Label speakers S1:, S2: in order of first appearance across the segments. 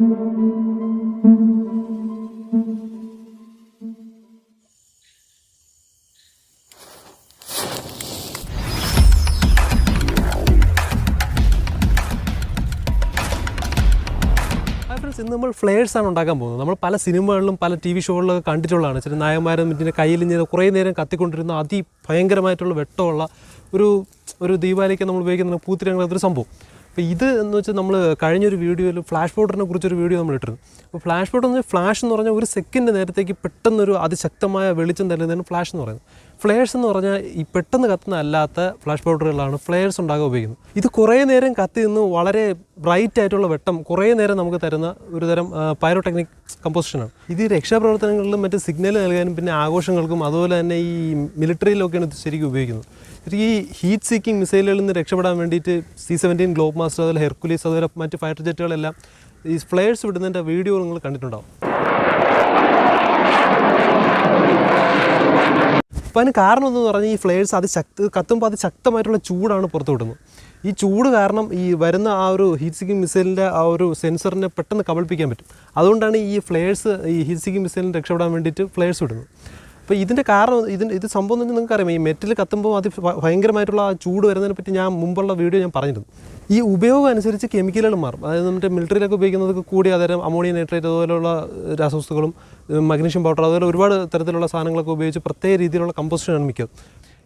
S1: ഇന്ന് നമ്മൾ ഫ്ലെയർസാണ് ഉണ്ടാക്കാൻ പോകുന്നത്. നമ്മൾ പല സിനിമകളിലും പല ടി വി ഷോകളിലൊക്കെ കണ്ടിട്ടുള്ളതാണ്. ചില നായകന്മാരും ഇതിൻ്റെ കയ്യിൽ ഇങ്ങനെ കുറേ നേരം കത്തിക്കൊണ്ടിരുന്ന അതിഭയങ്കരമായിട്ടുള്ള വെട്ടമുള്ള ഒരു ദീപാവലിക്ക് നമ്മൾ ഉപയോഗിക്കുന്ന പൂത്തിരങ്ങളൊരു സംഭവം. അപ്പോൾ ഇത് എന്ന് വെച്ചാൽ നമ്മൾ കഴിഞ്ഞൊരു വീഡിയോയിൽ ഫ്ലാഷ് പൗഡറിനെ കുറിച്ചൊരു വീഡിയോ നമ്മൾ ഇട്ടിരുന്നു. അപ്പോൾ ഫ്ലാഷ് പൗഡർ എന്ന് പറഞ്ഞാൽ ഫ്ലാഷ് എന്ന് പറഞ്ഞാൽ ഒരു സെക്കൻഡ് നേരത്തേക്ക് പെട്ടെന്നൊരു അതിശക്തമായ വെളിച്ചം തരുന്നതാണ് ഫ്ലാഷ് എന്ന് പറയുന്നത്. ഫ്ലെയർസ് എന്ന് പറഞ്ഞാൽ ഈ പെട്ടെന്ന് കത്തുന്ന അല്ലാത്ത ഫ്ലാഷ് പൗഡറുകളാണ് ഫ്ലെയർസ് ഉണ്ടാകാൻ ഉപയോഗിക്കുന്നത്. ഇത് കുറേ നേരം കത്തി നിന്ന് വളരെ ബ്രൈറ്റ് ആയിട്ടുള്ള വെട്ടം കുറേ നേരം നമുക്ക് തരുന്ന ഒരു തരം പൈറോടെക്നിക് കമ്പോസിഷനാണ്. ഇത് രക്ഷാപ്രവർത്തനങ്ങളിലും മറ്റ് സിഗ്നൽ നൽകാനും പിന്നെ ആഘോഷങ്ങൾക്കും അതുപോലെ തന്നെ ഈ മിലിറ്ററിയിലൊക്കെയാണ് ഇത് ശരിക്കും ഉപയോഗിക്കുന്നത്. ഈ ഹീറ്റ് സീക്കിംഗ് മിസൈലുകളിൽ നിന്ന് രക്ഷപ്പെടാൻ വേണ്ടിയിട്ട് C-17 ഗ്ലോബ് മാസ്റ്റർ അതുപോലെ ഹെർക്കുലീസ് അതുപോലെ മറ്റ് ഫൈറ്റർ ജെറ്റുകളെല്ലാം ഈ ഫ്ലെയർസ് വിടുന്നതിൻ്റെ വീഡിയോ നിങ്ങൾ കണ്ടിട്ടുണ്ടാവും. അപ്പോൾ അതിന് കാരണം എന്ന് പറഞ്ഞാൽ ഈ ഫ്ലെയർസ് കത്തുമ്പോൾ അതിശക്തമായിട്ടുള്ള ചൂടാണ് പുറത്തു വിടുന്നത്. ഈ ചൂട് കാരണം ഈ വരുന്ന ആ ഒരു ഹീറ്റ് സീക്കിംഗ് മിസൈലിൻ്റെ ആ ഒരു സെൻസറിനെ പെട്ടെന്ന് കബളിപ്പിക്കാൻ പറ്റും. അതുകൊണ്ടാണ് ഈ ഫ്ലെയർസ് ഈ ഹീറ്റ് സീക്കിംഗ് മിസൈലിന് രക്ഷപ്പെടാൻ വേണ്ടിയിട്ട് ഫ്ലെയർസ് വിടുന്നത്. അപ്പോൾ ഇതിൻ്റെ കാരണം ഇത് സംഭവം എന്ന് നിങ്ങൾക്കറിയാം, ഈ മെറ്റൽ കത്തുമ്പോൾ അത് ഭയങ്കരമായിട്ടുള്ള ആ ചൂട് വരുന്നതിനെ പറ്റി ഞാൻ മുമ്പുള്ള വീഡിയോ ഞാൻ പറഞ്ഞിരുന്നു. ഈ ഉപയോഗം അനുസരിച്ച് കെമിക്കലുകൾ മാറും. അതായത് നമ്മുടെ മിലിറ്ററിയിലൊക്കെ ഉപയോഗിക്കുന്നത് കൂടിയ തരം അമോണിയം നൈട്രേറ്റ് അതുപോലെയുള്ള രാസവസ്തുക്കളും മഗ്നീഷ്യം പൗഡർ അതുപോലെ ഒരുപാട് തരത്തിലുള്ള സാധനങ്ങളൊക്കെ ഉപയോഗിച്ച് പ്രത്യേക രീതിയിലുള്ള കമ്പോസിഷനാണ് മിക്കത്.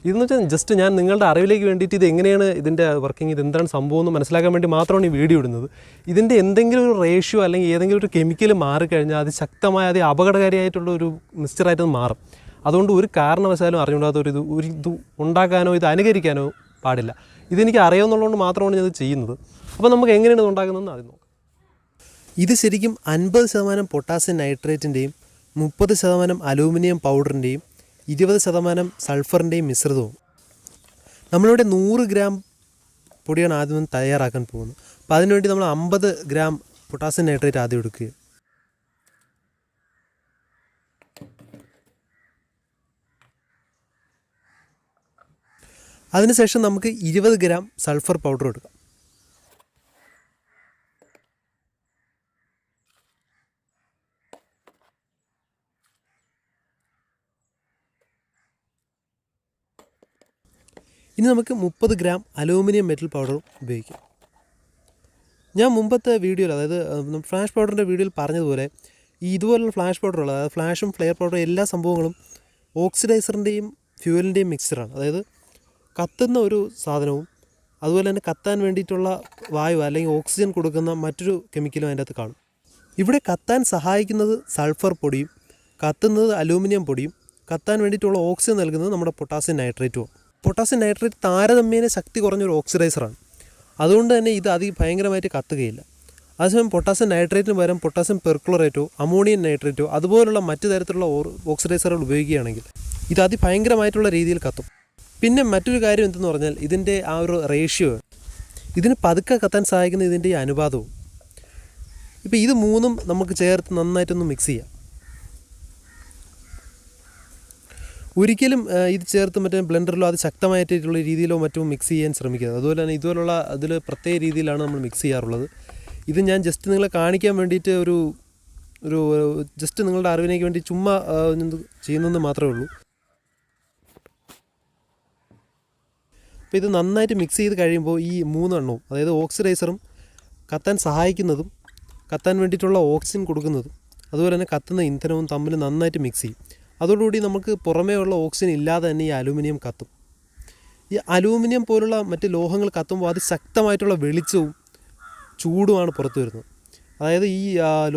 S1: ഇതെന്ന് വെച്ചാൽ ജസ്റ്റ് ഞാൻ നിങ്ങളുടെ അറിവിലേക്ക് വേണ്ടിയിട്ട് ഇത് എങ്ങനെയാണ് ഇതിൻ്റെ വർക്കിംഗ്, ഇത് എന്താണ് സംഭവം എന്ന് മനസ്സിലാക്കാൻ വേണ്ടി മാത്രമാണ് ഈ വീഡിയോ ഇടുന്നത്. ഇതിൻ്റെ എന്തെങ്കിലും ഒരു റേഷ്യോ അല്ലെങ്കിൽ ഏതെങ്കിലും ഒരു കെമിക്കൽ മാറിക്കഴിഞ്ഞാൽ അത് ശക്തമായ അത് അപകടകാരിയായിട്ടുള്ള ഒരു മിക്സ്ചറായിട്ട് മാറും. അതുകൊണ്ട് ഒരു കാരണവശാലും അറിഞ്ഞുകൂടാത്ത ഇത് ഉണ്ടാക്കാനോ ഇത് അനുകരിക്കാനോ പാടില്ല. ഇതെനിക്ക് അറിയാവുന്നതുകൊണ്ട് മാത്രമാണ് ഞാനത് ചെയ്യുന്നത്. അപ്പോൾ നമുക്ക് എങ്ങനെയാണ് ഇത് ഉണ്ടാക്കുന്നതെന്ന് ആദ്യം നോക്കാം. ഇത് ശരിക്കും 50% പൊട്ടാസ്യം നൈട്രേറ്റിൻ്റെയും 30% അലൂമിനിയം പൗഡറിൻ്റെയും 20% സൾഫറിൻ്റെയും മിശ്രിതവും. നമ്മളിവിടെ 100 ഗ്രാം പൊടിയാണ് ആദ്യം തയ്യാറാക്കാൻ പോകുന്നത്. അപ്പോൾ അതിനുവേണ്ടി നമ്മൾ 50 ഗ്രാം പൊട്ടാസ്യം നൈട്രേറ്റ് ആദ്യം എടുക്കുക. അതിനുശേഷം നമുക്ക് 20 ഗ്രാം സൾഫർ പൗഡർ എടുക്കാം. ഇനി നമുക്ക് 30 ഗ്രാം അലൂമിനിയം മെറ്റൽ പൗഡറും ഉപയോഗിക്കാം. ഞാൻ മുമ്പത്തെ വീഡിയോയിൽ അതായത് ഫ്ലാഷ് പൗഡറിൻ്റെ വീഡിയോയിൽ പറഞ്ഞതുപോലെ ഇതുപോലുള്ള ഫ്ലാഷ് പൗഡറുകൾ അതായത് ഫ്ലാഷും ഫ്ലെയർ പൗഡറും എല്ലാ സംഭവങ്ങളും ഓക്സിഡൈസറിൻ്റെയും ഫ്യൂവലിൻ്റെയും മിക്സറാണ്. അതായത് കത്തുന്ന ഒരു സാധനവും അതുപോലെ തന്നെ കത്താൻ വേണ്ടിയിട്ടുള്ള വായു അല്ലെങ്കിൽ ഓക്സിജൻ കൊടുക്കുന്ന മറ്റൊരു കെമിക്കലും അതിൻ്റെ അകത്ത് കാണും. ഇവിടെ കത്താൻ സഹായിക്കുന്നത് സൾഫർ പൊടിയും കത്തുന്നത് അലൂമിനിയം പൊടിയും കത്താൻ വേണ്ടിയിട്ടുള്ള ഓക്സിജൻ നൽകുന്നത് നമ്മുടെ പൊട്ടാസ്യം നൈട്രേറ്റും. പൊട്ടാസ്യം നൈട്രേറ്റ് താരതമ്യേന ശക്തി കുറഞ്ഞൊരു ഓക്സിഡൈസറാണ്. അതുകൊണ്ട് തന്നെ ഇത് ഭയങ്കരമായിട്ട് കത്തുകയില്ല. അതേസമയം പൊട്ടാസ്യം നൈട്രേറ്റിന് പകരം പൊട്ടാസ്യം പെർക്ലോറേറ്റോ അമോണിയം നൈട്രേറ്റോ അതുപോലുള്ള മറ്റു തരത്തിലുള്ള ഓക്സിഡൈസറുകൾ ഉപയോഗിക്കുകയാണെങ്കിൽ ഇത് അതിഭയങ്കരമായിട്ടുള്ള രീതിയിൽ കത്തും. പിന്നെ മറ്റൊരു കാര്യം എന്തെന്ന് പറഞ്ഞാൽ ഇതിൻ്റെ ആ ഒരു റേഷ്യോ, ഇതിന് പതുക്കെ കത്താൻ സഹായിക്കുന്ന ഇതിൻ്റെ ഈ അനുപാതവും. ഇപ്പോൾ ഇത് മൂന്നും നമുക്ക് ചേർത്ത് നന്നായിട്ടൊന്ന് മിക്സ് ചെയ്യാം. ഒരിക്കലും ഇത് ചേർത്ത് മറ്റേ ബ്ലെൻഡറിലോ അത് ശക്തമായിട്ടുള്ള രീതിയിലോ മറ്റോ മിക്സ് ചെയ്യാൻ ശ്രമിക്കരുത്. അതുപോലെ തന്നെ ഇതുപോലുള്ള അതിൽ പ്രത്യേക രീതിയിലാണ് നമ്മൾ മിക്സ് ചെയ്യാറുള്ളത്. ഇത് ഞാൻ ജസ്റ്റ് നിങ്ങളെ കാണിക്കാൻ വേണ്ടിയിട്ട് ഒരു ജസ്റ്റ് നിങ്ങളുടെ അറിവിനേക്ക് വേണ്ടി ചുമ്മാ ചെയ്യുന്നതെന്ന് മാത്രമേ ഉള്ളൂ. അപ്പോൾ ഇത് നന്നായിട്ട് മിക്സ് ചെയ്ത് കഴിയുമ്പോൾ ഈ 3 എണ്ണവും അതായത് ഓക്സിഡൈസറും കത്താൻ സഹായിക്കുന്നതും കത്താൻ വേണ്ടിയിട്ടുള്ള ഓക്സിജൻ കൊടുക്കുന്നതും അതുപോലെ തന്നെ കത്തുന്ന ഇന്ധനവും തമ്മിൽ നന്നായിട്ട് മിക്സ് ചെയ്യും. അതോടുകൂടി നമുക്ക് പുറമേ ഉള്ള ഓക്സിജൻ ഇല്ലാതെ തന്നെ ഈ അലൂമിനിയം കത്തും. ഈ അലൂമിനിയം പോലുള്ള മറ്റ് ലോഹങ്ങൾ കത്തുമ്പോൾ അത് ശക്തമായിട്ടുള്ള വെളിച്ചവും ചൂടുമാണ് പുറത്തു വരുന്നത്. അതായത് ഈ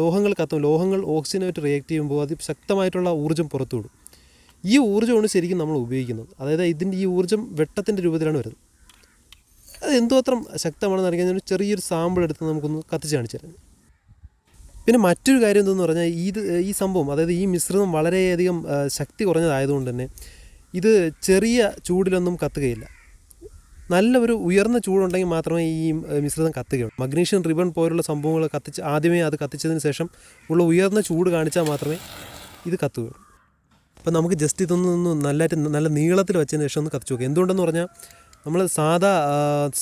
S1: ലോഹങ്ങൾ ഓക്സിജനുമായിട്ട് റിയാക്ട് ചെയ്യുമ്പോൾ അത് ശക്തമായിട്ടുള്ള ഊർജ്ജം പുറത്തു വിടും. ഈ ഊർജ്ജമാണ് ശരിക്കും നമ്മൾ ഉപയോഗിക്കുന്നത്. അതായത് ഈ ഊർജ്ജം വെട്ടത്തിൻ്റെ രൂപത്തിലാണ് വരുന്നത്. അത് എന്തുമാത്രം ശക്തമാണെന്ന് അറിയാൻ ചെറിയൊരു സാമ്പിൾ എടുത്ത് നമുക്കൊന്ന് കത്തിച്ച് കാണിച്ചു തരാം. പിന്നെ മറ്റൊരു കാര്യം എന്തെന്ന് പറഞ്ഞാൽ ഈ സംഭവം അതായത് ഈ മിശ്രിതം വളരെയധികം ശക്തി കുറഞ്ഞതായതുകൊണ്ട് തന്നെ ഇത് ചെറിയ ചൂടിലൊന്നും കത്തുകയില്ല. നല്ല ഒരു ഉയർന്ന ചൂടുണ്ടെങ്കിൽ മാത്രമേ ഈ മിശ്രിതം കത്തുകയുള്ളൂ. മഗ്നീഷ്യം റിബൺ പോലുള്ള സംഭവങ്ങൾ ആദ്യമേ അത് കത്തിച്ചതിന് ശേഷം ഉള്ള ഉയർന്ന ചൂട് കാണിച്ചാൽ മാത്രമേ ഇത് കത്തുകയുള്ളൂ. അപ്പോൾ നമുക്ക് ജസ്റ്റ് ഇതൊന്ന് നല്ല നീളത്തിൽ വെച്ചതിന് ശേഷം ഒന്ന് കത്തിച്ച് നോക്കാം. എന്തുകൊണ്ടെന്ന് പറഞ്ഞാൽ നമ്മൾ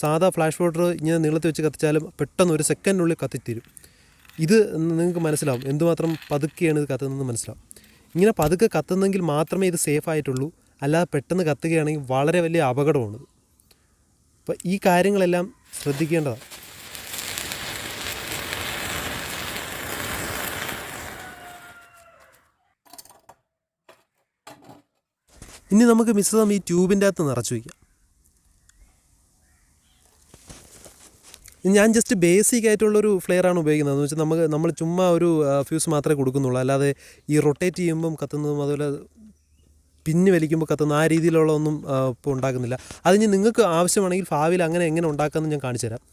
S1: സാധാ ഫ്ലാഷ് പൗഡർ ഇങ്ങനെ നീളത്തിൽ വെച്ച് കത്തിച്ചാലും പെട്ടെന്ന് ഒരു സെക്കൻഡിനുള്ളിൽ കത്തിത്തീരും. ഇത് നിങ്ങൾക്ക് മനസ്സിലാവും എന്തുമാത്രം പതുക്കെയാണ് ഇത് കത്തുന്നതെന്ന് മനസ്സിലാവും. ഇങ്ങനെ പതുക്കെ കത്തുന്നെങ്കിൽ മാത്രമേ ഇത് സേഫ് ആയിട്ടുള്ളൂ. അല്ലാതെ പെട്ടെന്ന് കത്തുകയാണെങ്കിൽ വളരെ വലിയ അപകടമാണ്. അപ്പോൾ ഈ കാര്യങ്ങളെല്ലാം ശ്രദ്ധിക്കേണ്ടതാണ്. ഇനി നമുക്ക് മിശ്രിതം ഈ ട്യൂബിൻ്റെ അകത്ത് നിറച്ച് വയ്ക്കാം. ഞാൻ ജസ്റ്റ് ബേസിക് ആയിട്ടുള്ളൊരു ഫ്ലെയറാണ് ഉപയോഗിക്കുന്നത്. എന്ന് വെച്ചാൽ നമ്മൾ ചുമ്മാ ഒരു ഫ്യൂസ് മാത്രമേ കൊടുക്കുന്നുള്ളൂ. അല്ലാതെ ഈ റൊട്ടേറ്റ് ചെയ്യുമ്പം കത്തുന്നതും അതുപോലെ പിന്ന് വലിക്കുമ്പോൾ കത്തുന്ന ആ രീതിയിലുള്ള ഒന്നും ഇപ്പോൾ ഉണ്ടാക്കുന്നില്ല. അതിന് നിങ്ങൾക്ക് ആവശ്യമാണെങ്കിൽ ഭാവിയിൽ അങ്ങനെ എങ്ങനെ ഉണ്ടാക്കാമെന്ന് ഞാൻ കാണിച്ചു തരാം.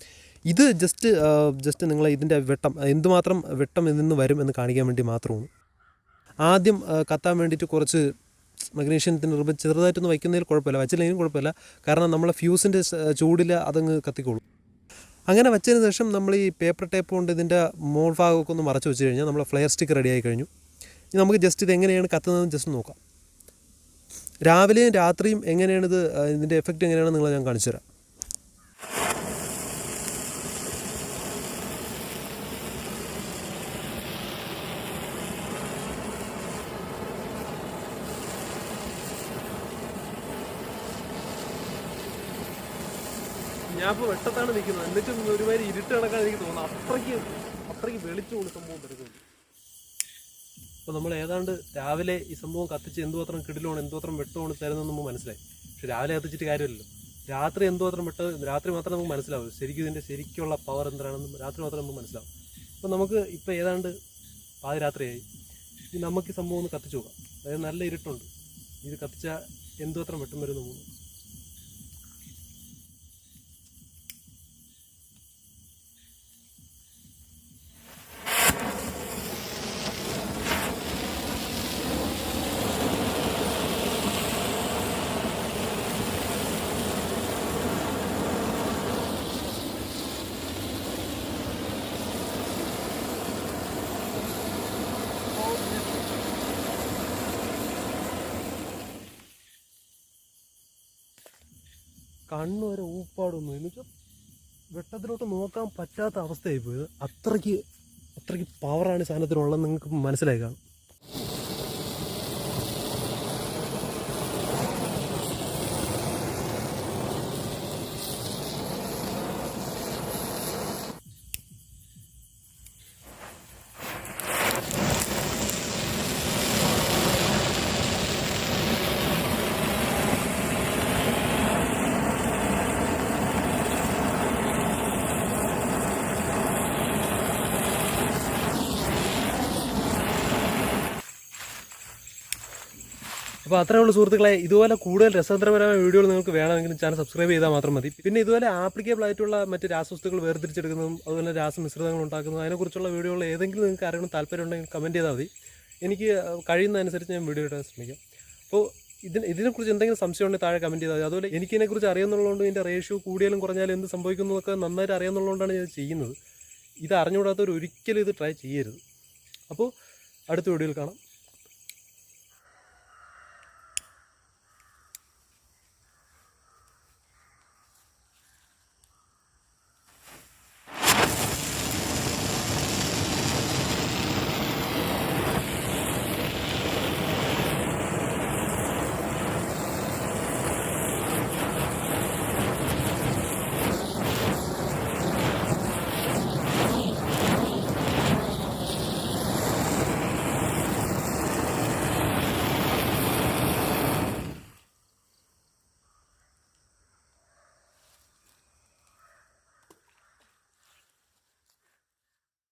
S1: ഇത് ജസ്റ്റ് നിങ്ങൾ ഇതിൻ്റെ വെട്ടം എന്തുമാത്രം വെട്ടം നിന്ന് വരും എന്ന് കാണിക്കാൻ വേണ്ടി മാത്രമാണ്. ആദ്യം കത്താൻ വേണ്ടിയിട്ട് കുറച്ച് മഗ്നീഷ്യത്തിന് ചെറുതായിട്ടൊന്ന് വയ്ക്കുന്നതിൽ കുഴപ്പമില്ല, വച്ചില്ലെങ്കിലും കുഴപ്പമില്ല. കാരണം നമ്മളെ ഫ്യൂസിൻ്റെ ചൂടിൽ അതങ്ങ് കത്തിക്കോളും. അങ്ങനെ വെച്ചതിന് ശേഷം നമ്മൾ ഈ പേപ്പർ ടേപ്പ് കൊണ്ട് ഇതിൻ്റെ മോൾ ഭാഗമൊക്കെ ഒന്ന് മറച്ച് വെച്ച് കഴിഞ്ഞാൽ നമ്മൾ ഫ്ലെയർ സ്റ്റിക്ക് റെഡിയായി കഴിഞ്ഞു. ഇനി നമുക്ക് ജസ്റ്റ് ഇത് എങ്ങനെയാണ് കത്തുന്നതെന്ന് ജസ്റ്റ് നോക്കാം. രാവിലെയും രാത്രിയും എങ്ങനെയാണിത് ഇതിൻ്റെ എഫക്റ്റ് എങ്ങനെയാണെന്ന് നിങ്ങളെ ഞാൻ കാണിച്ചു തരാം. ഞാൻ ഇപ്പോൾ വെട്ടത്താണ് നിൽക്കുന്നത്, എന്നിട്ടും ഒരുമാതിരി ഇരുട്ട് കണക്കാൻ എനിക്ക് തോന്നുന്നു. അത്രയ്ക്ക് വെളിച്ചമാണ് സംഭവം വരുന്നത്. അപ്പോൾ നമ്മൾ ഏതാണ്ട് രാവിലെ ഈ സംഭവം കത്തിച്ച് എന്തുമാത്രം കിടിലാണ് എന്തുമാത്രം വെട്ടമാണ് തരുന്നതെന്ന് നമുക്ക് മനസ്സിലായി. പക്ഷെ രാവിലെ കത്തിച്ചിട്ട് കാര്യമില്ലല്ലോ. രാത്രി എന്തുമാത്രം രാത്രി മാത്രമേ നമുക്ക് മനസ്സിലാവും ശരിക്കും ഇതിൻ്റെ ശരിക്കുള്ള പവർ എന്താണെന്നും രാത്രി മാത്രമേ നമുക്ക് മനസ്സിലാവും. അപ്പോൾ നമുക്ക് ഇപ്പോൾ ഏതാണ്ട് പാതിരാത്രിയായി. ഇനി നമുക്ക് ഈ സംഭവം ഒന്ന് കത്തിച്ച് നോക്കാം. അതായത് നല്ല ഇരുട്ടുണ്ട്. ഇത് കത്തിച്ചാൽ എന്തുമാത്രം വെട്ടം വരുന്നു മൂന്ന്. കണ്ണ് വരെ ഊപ്പാടൊന്നും എന്ന് വെച്ചാൽ വെട്ടത്തിലോട്ട് നോക്കാൻ പറ്റാത്ത അവസ്ഥയായി പോയത്. അത്രയ്ക്ക് പവറാണ് ഈ സാധനത്തിനുള്ളത് നിങ്ങൾക്ക് മനസ്സിലായി കാണും. അപ്പോൾ അത്രേ ഉള്ളൂ സുഹൃത്തുക്കളെ. ഇതുപോലെ കൂടുതൽ രസതന്ത്രപരമായ വീഡിയോകൾ നിങ്ങൾക്ക് വേണമെങ്കിൽ ചാനൽ സബ്സ്ക്രൈബ് ചെയ്താൽ മാത്രം മതി. പിന്നെ ഇതുപോലെ ആപ്ലിക്കബിൾ ആയിട്ടുള്ള മറ്റ് രാസവസ്തുക്കൾ വേർതിരിച്ചെടുക്കുന്നതും അതുപോലെ രാസമിശ്രിതങ്ങൾ ഉണ്ടാക്കുന്നതും അതിനെക്കുറിച്ചുള്ള വീഡിയോകൾ ഏതെങ്കിലും നിങ്ങൾക്ക് അറിയണം താല്പര്യം ഉണ്ടെങ്കിൽ കമൻറ്റ് ചെയ്താൽ മതി. എനിക്ക് കഴിയുന്നതനുസരിച്ച് ഞാൻ വീഡിയോ ഇടാൻ ശ്രമിക്കാം. അപ്പോൾ ഇതിനെക്കുറിച്ച് എന്തെങ്കിലും സംശയം ഉണ്ടെങ്കിൽ താഴെ കമൻറ്റ് ചെയ്താൽ മതി. അതുപോലെ എനിക്കിതിനെക്കുറിച്ച് അറിയുന്നുള്ളതുകൊണ്ട് ഇതിൻ്റെ റേഷ്യോ കൂടിയാലും കുറഞ്ഞാലും എന്ത് സംഭവിക്കുന്നതൊക്കെ നന്നായിട്ട് അറിയാമെന്നുള്ളതുകൊണ്ടാണ് ഞാൻ ചെയ്യുന്നത്. ഇത് അറിഞ്ഞുകൂടാത്തവർ ഒരിക്കലും ഇത് ട്രൈ ചെയ്യരുത്. അപ്പോൾ അടുത്ത വീഡിയോയിൽ കാണാം.